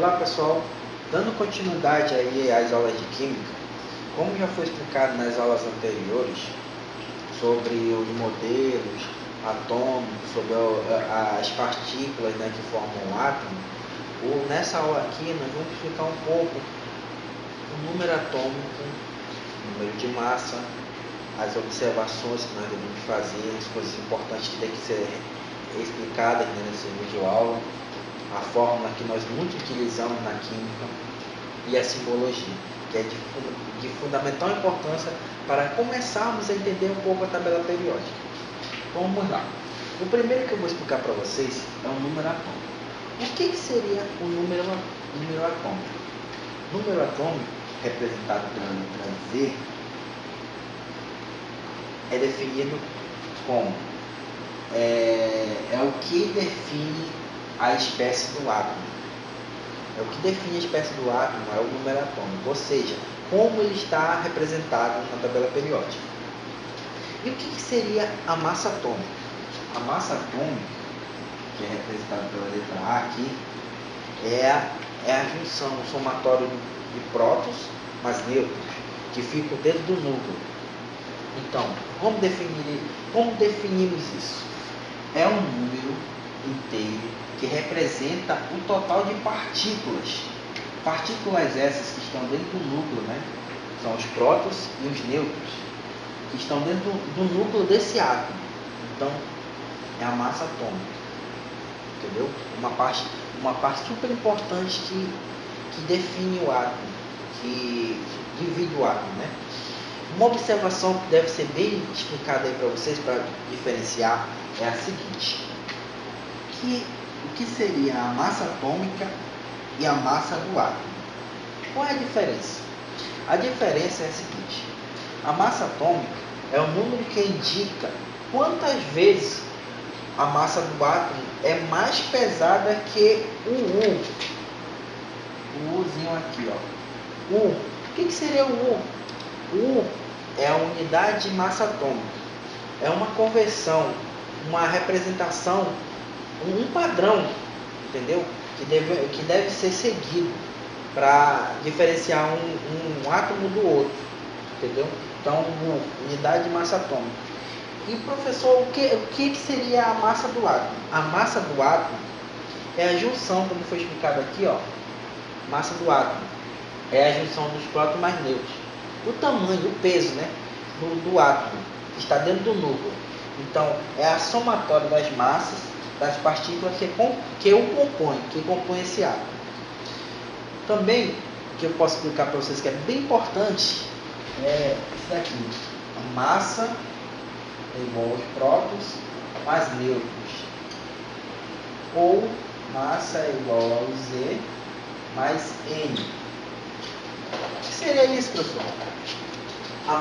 Olá pessoal, dando continuidade aí às aulas de Química, como já foi explicado nas aulas anteriores sobre os modelos atômicos, sobre as partículas, né, que formam o átomo, nessa aula aqui nós vamos explicar um pouco o número atômico, o número de massa, as observações que nós devemos fazer, as coisas importantes que têm que ser explicadas, né, nesse vídeo aula, a fórmula que nós muito utilizamos na química e a simbologia, que é de fundamental importância para começarmos a entender um pouco a tabela periódica. Vamos lá. O primeiro que eu vou explicar para vocês é o número atômico. O que seria o número atômico? O número atômico, representado pela letra Z, é definido como o que define a espécie do átomo. O que define a espécie do átomo é o número atômico, ou seja, como ele está representado na tabela periódica. E o que seria a massa atômica? A massa atômica, que é representada pela letra A aqui, é a junção, o somatório de prótons mais nêutrons, que ficam dentro do núcleo. Então, como definimos isso? É um número inteiro que representa o total de partículas. Partículas essas que estão dentro do núcleo, né? São os prótons e os nêutrons, que estão dentro do núcleo desse átomo. Então, é a massa atômica. Entendeu? Uma parte super importante que define o átomo, que divide o átomo, né? Uma observação que deve ser bem explicada aí para vocês, para diferenciar, é a seguinte: o que seria a massa atômica e a massa do átomo? Qual é a diferença? A diferença é a seguinte: a massa atômica é o número que indica quantas vezes a massa do átomo é mais pesada que o U. O Uzinho aqui, ó. U. O que seria o U? O U é a unidade de massa atômica. É uma conversão, uma representação, um padrão, entendeu? Que deve ser seguido para diferenciar um átomo do outro, entendeu? Então, unidade de massa atômica. E professor, o que seria a massa do átomo? A massa do átomo é a junção, como foi explicado aqui, ó. Massa do átomo é a junção dos prótons mais nêutrons. O tamanho, o peso, né, do átomo que está dentro do núcleo. Então, é a somatória das massas das partículas que o compõe esse átomo. Também, o que eu posso explicar para vocês que é bem importante, é isso daqui. A massa é igual aos prótons mais nêutrons. Ou massa é igual ao Z mais N. O que seria isso, professor? A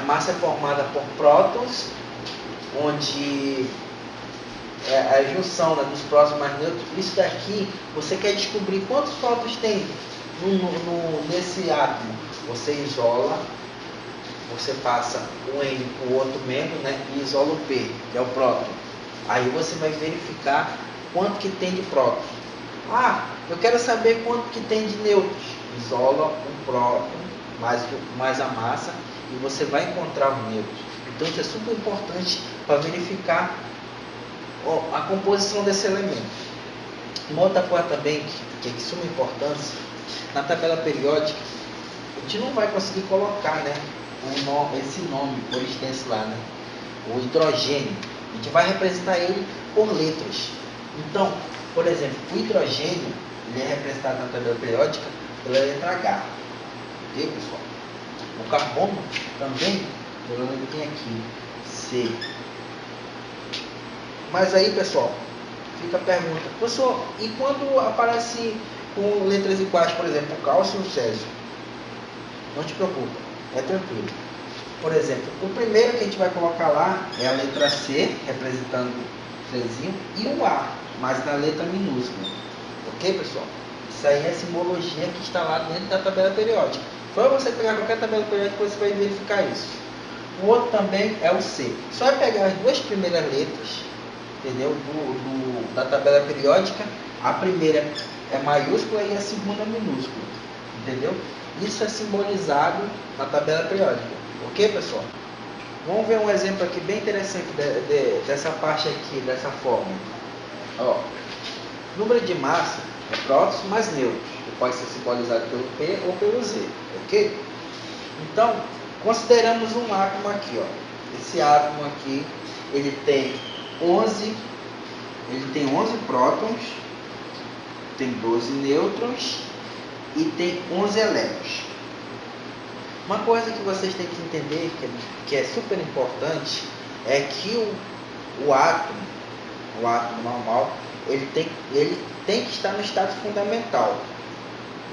massa é formada por prótons, onde é a junção, né, dos prótons mais nêutrons. Isso daqui, você quer descobrir quantos prótons tem nesse átomo. Você isola, você passa um N para o outro membro, né, e isola o P, que é o próton. Aí você vai verificar quanto que tem de prótons. Ah, eu quero saber quanto que tem de nêutrons. Isola o próton mais a massa e você vai encontrar os nêutrons. Então isso é super importante para verificar a composição desse elemento. Uma outra coisa também que é de suma importância, na tabela periódica, a gente não vai conseguir colocar, né, esse nome por extenso lá, né, o hidrogênio. A gente vai representar ele por letras. Então, por exemplo, o hidrogênio ele é representado na tabela periódica pela letra H. Ok, pessoal? O carbono também pela letrinha aqui, C. Mas aí, pessoal, fica a pergunta: professor, e quando aparece com letras iguais, por exemplo, o cálcio e o césio? Não te preocupa, é tranquilo. Por exemplo, o primeiro que a gente vai colocar lá é a letra C, representando o Czinho, e o A, mas na letra minúscula. Ok, pessoal? Isso aí é a simbologia que está lá dentro da tabela periódica. Só você pegar qualquer tabela periódica, você vai verificar isso. O outro também é o C. Só é pegar as duas primeiras letras, entendeu? Da tabela periódica, A primeira é maiúscula e a segunda é minúscula, entendeu? Isso é simbolizado na tabela periódica, ok, pessoal? Vamos ver um exemplo aqui bem interessante dessa parte aqui, dessa fórmula. Ó, número de massa é prótons mais nêutrons, que pode ser simbolizado pelo P ou pelo Z, ok? Então, consideramos um átomo aqui, ó. Esse átomo aqui, ele tem 11 prótons, tem 12 nêutrons e tem 11 elétrons. Uma coisa que vocês têm que entender, que é super importante, é que o átomo normal, ele tem que estar no estado fundamental.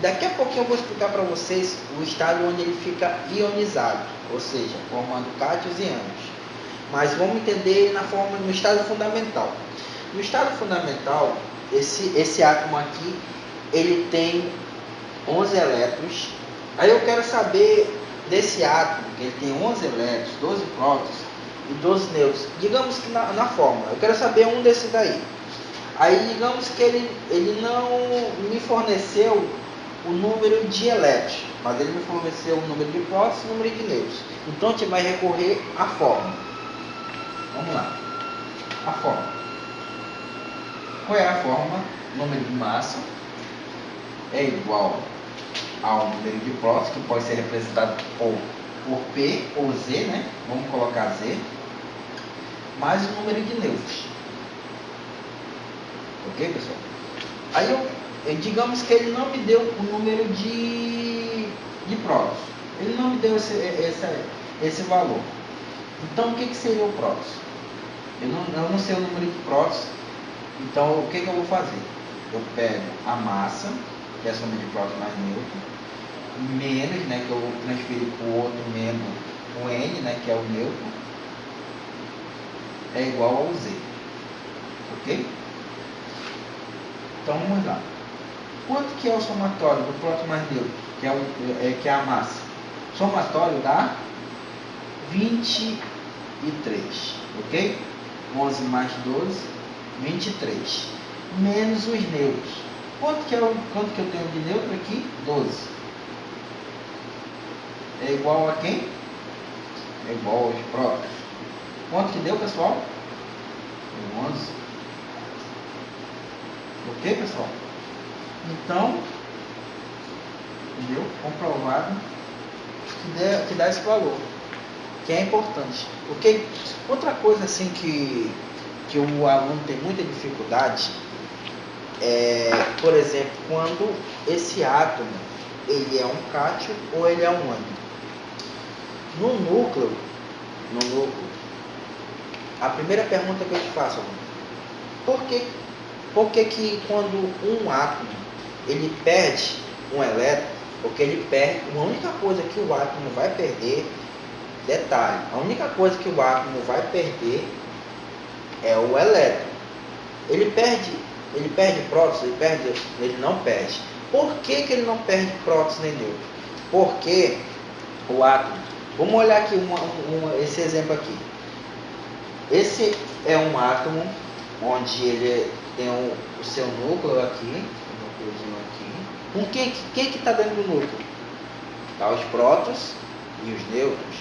Daqui a pouquinho eu vou explicar para vocês o estado onde ele fica ionizado, ou seja, formando cátions e ânions. Mas vamos entender no estado fundamental. No estado fundamental, esse átomo aqui, ele tem 11 elétrons. Aí eu quero saber desse átomo, que ele tem 11 elétrons, 12 prótons e 12 nêutrons. Digamos que na fórmula, eu quero saber um desses daí. Aí digamos que ele não me forneceu o número de elétrons, mas ele me forneceu o número de prótons e o número de nêutrons. Então a gente vai recorrer à fórmula. Vamos lá. A fórmula. Qual é a fórmula? O número de massa é igual ao número de prótons, que pode ser representado por P ou Z, né? Vamos colocar Z, mais o número de nêutrons. Ok, pessoal? Aí digamos que ele não me deu o número de prótons. Ele não me deu esse valor. Então o que seria o prótons? Eu não sei o número de prótons. Então o que eu vou fazer? Eu pego a massa, que é a soma de prótons mais nêutron, menos, né, que eu vou transferir para o outro membro, o N, né, que é o nêutron, é igual ao Z. Ok? Então vamos lá. Quanto que é o somatório do próton mais nêutron, que é a massa? O somatório dá 23, ok? 11 mais 12, 23. Menos os nêutrons. Quanto que eu tenho de nêutron aqui? 12. É igual a quem? É igual aos prótons. Quanto que deu, pessoal? 11. Ok, pessoal? Então, entendeu? Comprovado que dá esse valor, que é importante. Ok? Outra coisa assim que o aluno tem muita dificuldade é, por exemplo, quando esse átomo ele é um cátion ou ele é um ânion. No núcleo, a primeira pergunta que eu te faço, aluno, por que quando um átomo ele perde um elétron, porque ele perde, a única coisa que o átomo vai perder, detalhe, a única coisa que o átomo vai perder é o elétron. Ele perde prótons, ele não perde. Por que ele não perde prótons nem nêutrons? Porque o átomo, vamos olhar aqui esse exemplo aqui. Esse é um átomo onde ele tem o seu núcleo aqui, o que está dentro do núcleo? Está os prótons e os nêutrons.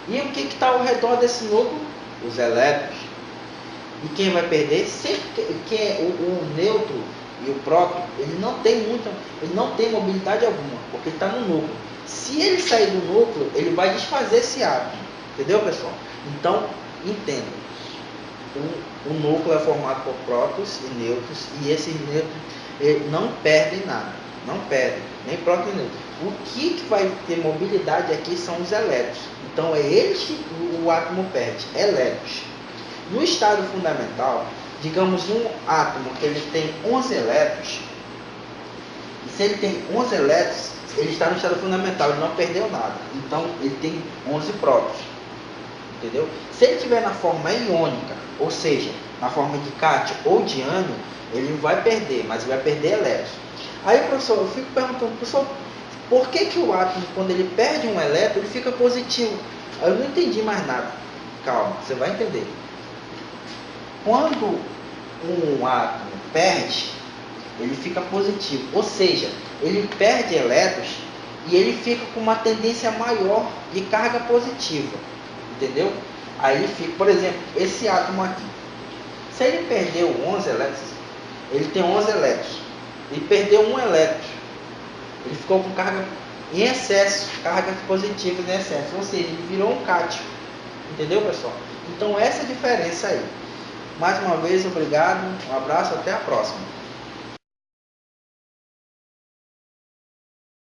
E o que está ao redor desse núcleo? Os elétrons. E quem vai perder? Sempre que o nêutron e o próton, ele não tem mobilidade alguma, porque ele está no núcleo. Se ele sair do núcleo, ele vai desfazer esse átomo. Entendeu, pessoal? Então, entenda. O núcleo é formado por prótons e nêutrons, e esses nêutrons não perdem nada. Não perdem, nem próton nem nêutron. O que vai ter mobilidade aqui são os elétrons. Então, é eles que o átomo perde, elétrons. No estado fundamental, digamos um átomo que ele tem 11 elétrons, e se ele tem 11 elétrons, ele está no estado fundamental, ele não perdeu nada. Então, ele tem 11 prótons. Entendeu? Se ele estiver na forma iônica, ou seja, na forma de cátion ou de ânion, ele não vai perder, mas ele vai perder elétrons. Aí, professor, eu fico perguntando, professor, por que o átomo, quando ele perde um elétron, ele fica positivo? Eu não entendi mais nada. Calma, você vai entender. Quando um átomo perde ele fica positivo, ou seja, ele perde elétrons e ele fica com uma tendência maior de carga positiva, entendeu? Aí ele fica, por exemplo, esse átomo aqui, se ele perdeu 11 elétrons, ele tem 11 elétrons, ele perdeu um elétron, ele ficou com carga em excesso, cargas positivas em excesso, ou seja, ele virou um cátion, entendeu, pessoal? Então essa é a diferença aí. Mais uma vez, obrigado, um abraço, até a próxima.